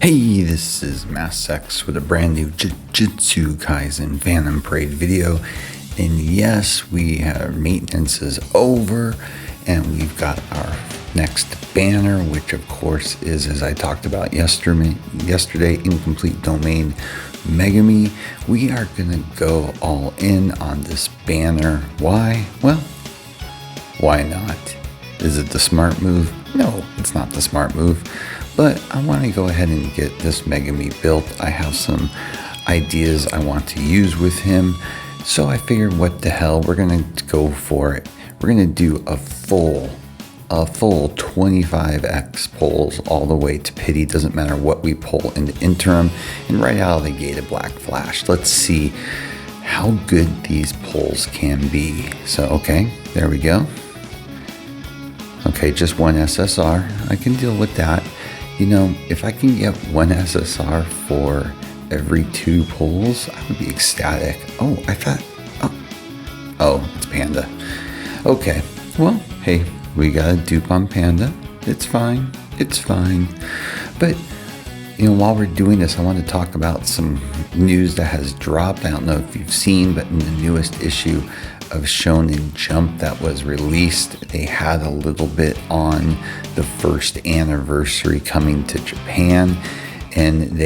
Hey, this is Massex with a brand new Jujutsu Kaisen Phantom Parade video. And yes, maintenance is over and we've got our next banner, which of course is, as I talked about yesterday, incomplete domain Megumi. We are gonna go all in on this banner. Why? Well, why not? Is it the smart move? No, it's not the smart move. But I want to go ahead and get this Megumi built. I have some ideas I want to use with him. So I figured, what the hell, we're going to go for it. We're going to do a full 25x pulls all the way to pity. Doesn't matter what we pull in the interim. And right out of the gate, a black flash. Let's see how good these pulls can be. So, okay, there we go. Okay, just one SSR. I can deal with that. You know, if I can get one SSR for every 2 pulls, I would be ecstatic. Oh, it's Panda. Okay, well, hey, we got a dupe on Panda. It's fine. But, you know, while we're doing this, I want to talk about some news that has dropped. I don't know if you've seen, but in the newest issue of Shonen Jump that was released, they had a little bit on the first anniversary coming to Japan, and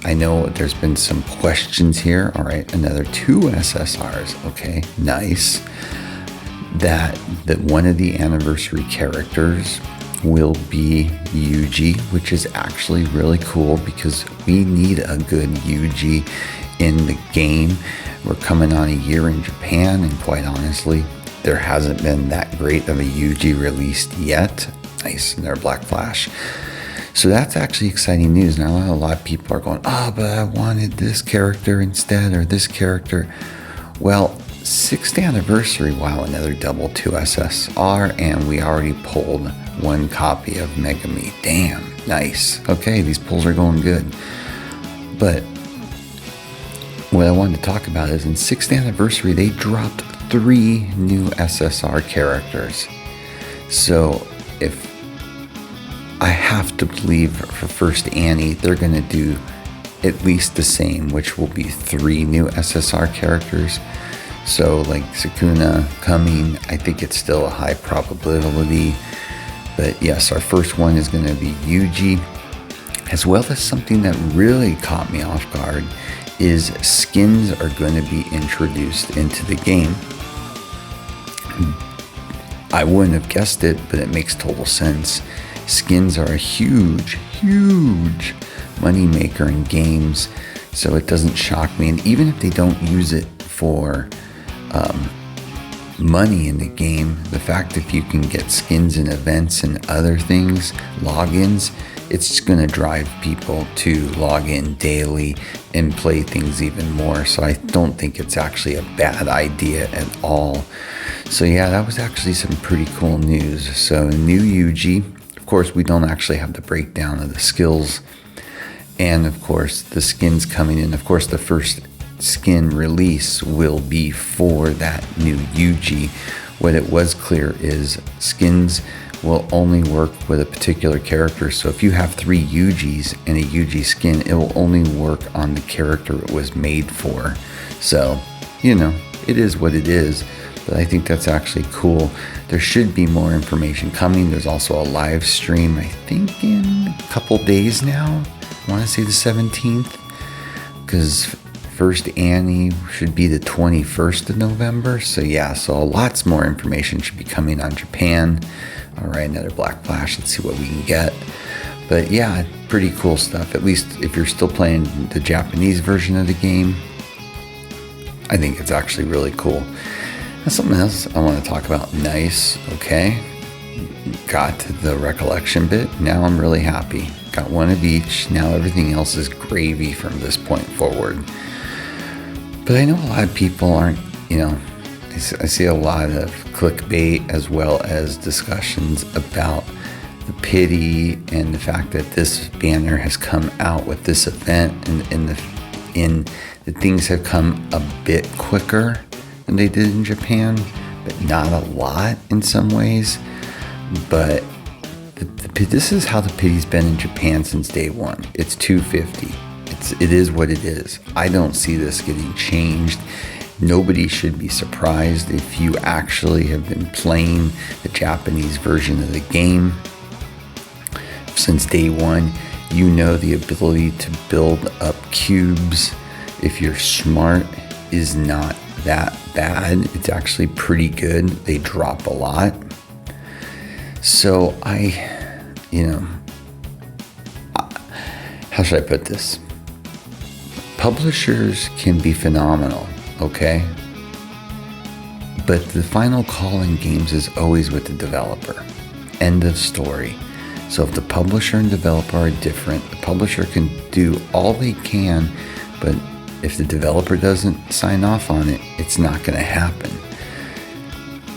I know there's been some questions here. All right, another 2 SSRs. Okay, nice. That one of the anniversary characters will be Yuji, which is actually really cool because we need a good Yuji in the game. We're coming on a year in Japan, and quite honestly, there hasn't been that great of a Yuji released yet. Nice, and their Black Flash. So that's actually exciting news. Now, a lot of people are going, but I wanted this character instead, or this character. Well, 6th anniversary, wow, another double 2 SSR, and we already pulled 1 copy of Megumi. Damn, nice. Okay, these pulls are going good. But what I wanted to talk about is in 6th anniversary, they dropped 3 new SSR characters. So if I have to believe for first Annie, they're going to do at least the same, which will be 3 new SSR characters. So like Sukuna coming, I think it's still a high probability. But yes, our first one is going to be Yuji, as well as something that really caught me off guard is skins are going to be introduced into the game. I wouldn't have guessed it, but it makes total sense. Skins are a huge money maker in games, so it doesn't shock me. And even if they don't use it for money in the game, the fact that you can get skins in events and other things, logins, it's going to drive people to log in daily and play things even more. So I don't think it's actually a bad idea at all. So yeah, that was actually some pretty cool news. So new Yuji, of course, we don't actually have the breakdown of the skills. And of course, the skins coming in. Of course, the first skin release will be for that new Yuji. What it was clear is skins will only work with a particular character. So if you have 3 Yujis and a Yuji skin, it will only work on the character it was made for. So, you know, it is what it is, but I think that's actually cool. There should be more information coming. There's also a live stream, I think in a couple days now. I want to say the 17th, because first Annie should be the 21st of November. So yeah, so lots more information should be coming on Japan. All right, another Black Flash. Let's see what we can get. But yeah, pretty cool stuff. At least if you're still playing the Japanese version of the game, I think it's actually really cool. And something else I want to talk about. Nice, okay. Got to the recollection bit. Now I'm really happy. Got 1 of each. Now everything else is gravy from this point forward. But I know a lot of people aren't, you know, I see a lot of clickbait as well as discussions about the pity and the fact that this banner has come out with this event, and the things have come a bit quicker than they did in Japan, but not a lot in some ways. But This is how the pity's been in Japan since day one. It's 250. It is what it is. I don't see this getting changed. Nobody should be surprised if you actually have been playing the Japanese version of the game since day one. You know the ability to build up cubes, if you're smart, is not that bad. It's actually pretty good. They drop a lot. So how should I put this? Publishers can be phenomenal, okay? But the final call in games is always with the developer. End of story. So if the publisher and developer are different, the publisher can do all they can, but if the developer doesn't sign off on it, it's not going to happen.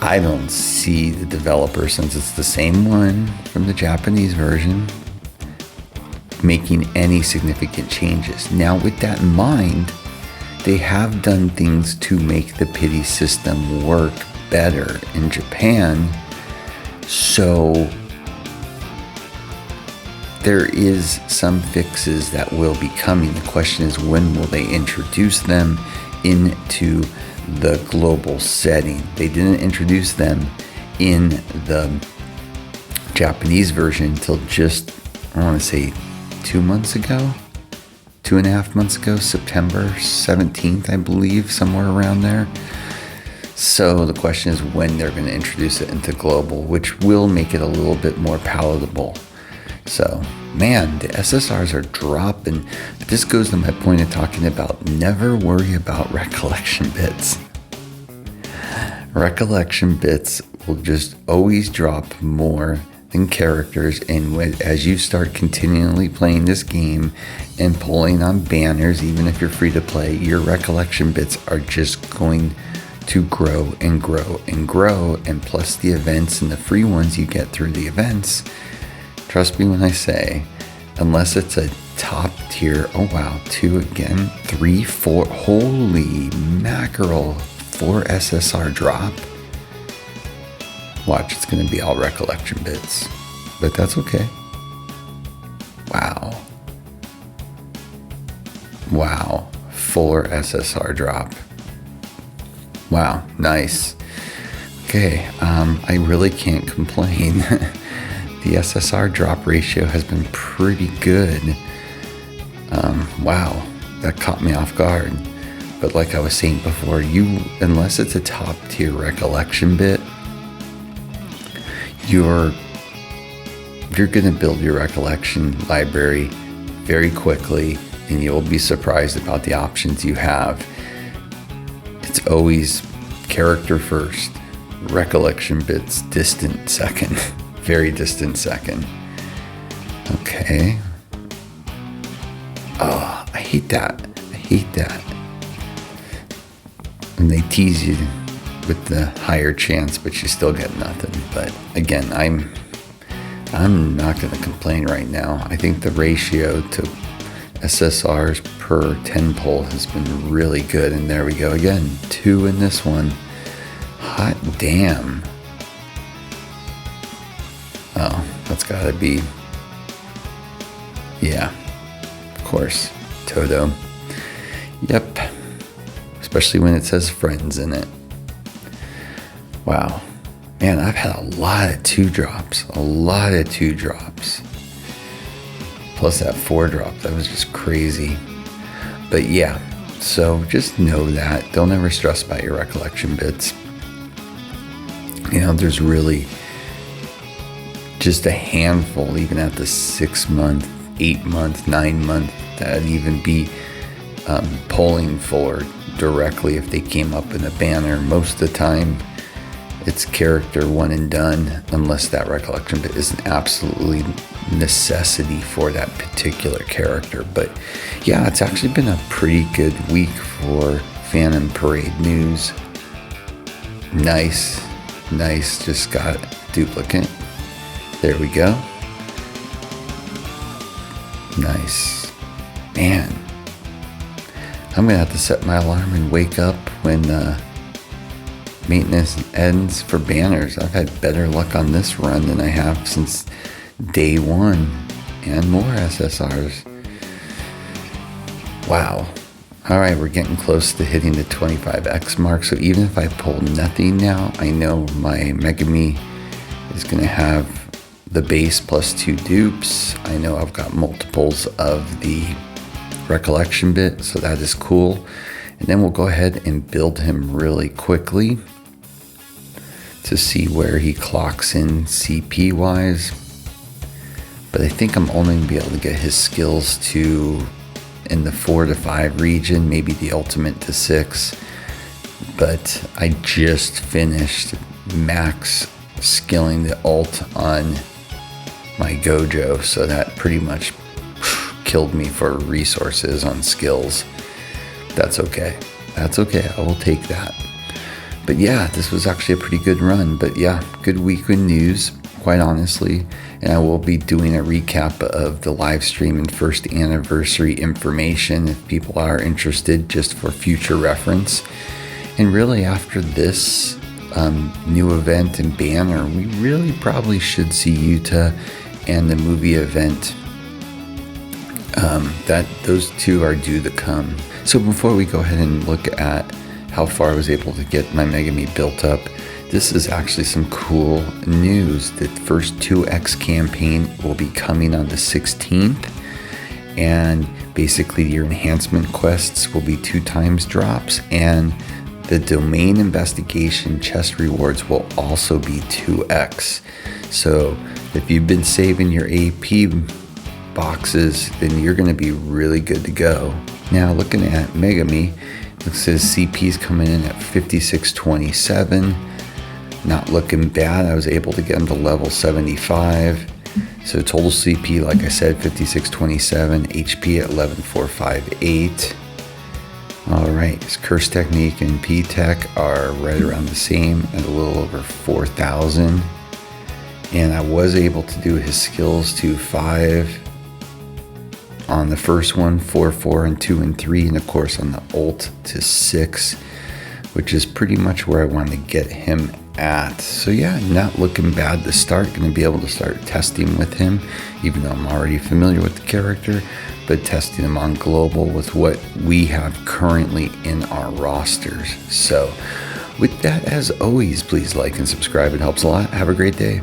I don't see the developer, since it's the same one from the Japanese version, making any significant changes. Now, with that in mind, they have done things to make the pity system work better in Japan. So there is some fixes that will be coming. The question is, when will they introduce them into the global setting? They didn't introduce them in the Japanese version until just, I want to say, 2 months ago, 2.5 months ago, September 17th, I believe, somewhere around there. So the question is when they're going to introduce it into global, which will make it a little bit more palatable. So, man, the SSRs are dropping. But this goes to my point of talking about never worry about recollection bits. Recollection bits will just always drop more than characters, and as you start continually playing this game and pulling on banners, even if you're free to play, your recollection bits are just going to grow and grow and grow. And plus the events and the free ones you get through the events, trust me when I say, unless it's a top tier, oh wow, 2 again, 3, 4, holy mackerel, 4 SSR drop. Watch, it's going to be all recollection bits, but that's okay. Wow. Wow. 4 SSR drop. Wow. Nice. Okay. I really can't complain. The SSR drop ratio has been pretty good. Wow. That caught me off guard. But like I was saying before, unless it's a top tier recollection bit, you're going to build your recollection library very quickly, and you'll be surprised about the options you have. It's always character first, recollection bits distant second, very distant second. Okay. Oh, I hate that. And they tease you with the higher chance, but you still get nothing. But again, I'm not going to complain right now. I think the ratio to SSRs per 10 pull has been really good. And there we go again, 2 in this one. Hot damn. Oh, that's got to be, yeah, of course, Todo. Yep, especially when it says friends in it. Wow. Man, I've had a lot of 2 drops. Plus that 4 drop. That was just crazy. But yeah, so just know that. Don't ever stress about your recollection bits. You know, there's really just a handful, even at the 6 month, 8 month, 9 month, that'd even be polling for directly if they came up in a banner. Most of the time, it's character one and done, unless that recollection bit is an absolutely necessity for that particular character. But yeah, it's actually been a pretty good week for Phantom Parade news. Nice. Just got a duplicate. There we go. Nice. Man, I'm gonna have to set my alarm and wake up when maintenance ends for banners. I've had better luck on this run than I have since day one and more SSRs. Wow. All right, we're getting close to hitting the 25x mark. So even if I pull nothing now, I know my Megumi is going to have the base plus 2 dupes. I know I've got multiples of the recollection bit, so that is cool. And then we'll go ahead and build him really quickly to see where he clocks in CP wise. But I think I'm only going to be able to get his skills to in the 4 to 5 region, maybe the ultimate to 6. But I just finished max skilling the ult on my Gojo, so that pretty much killed me for resources on skills. That's okay. That's okay. I will take that. But yeah, this was actually a pretty good run. But yeah, good week in news, quite honestly. And I will be doing a recap of the live stream and first anniversary information if people are interested, just for future reference. And really after this new event and banner, we really probably should see Yuta and the movie event. That those two are due to come. So before we go ahead and look at how far I was able to get my Megumi built up, this is actually some cool news. The first 2X campaign will be coming on the 16th, and basically your enhancement quests will be 2 times drops, and the domain investigation chest rewards will also be 2X. So if you've been saving your AP boxes, then you're going to be really good to go. Now looking at Megumi, it says CP's coming in at 5627. Not looking bad. I was able to get him to level 75. So total CP, like I said, 5627. HP at 11458. All right, his curse technique and P tech are right around the same at a little over 4,000. And I was able to do his skills to 5 on the first one, 4, 4, and 2, and 3, and of course on the ult to 6, which is pretty much where I want to get him at. So yeah, not looking bad to start. Going to be able to start testing with him, even though I'm already familiar with the character, but testing him on global with what we have currently in our rosters. So with that, as always, please like and subscribe. It helps a lot. Have a great day.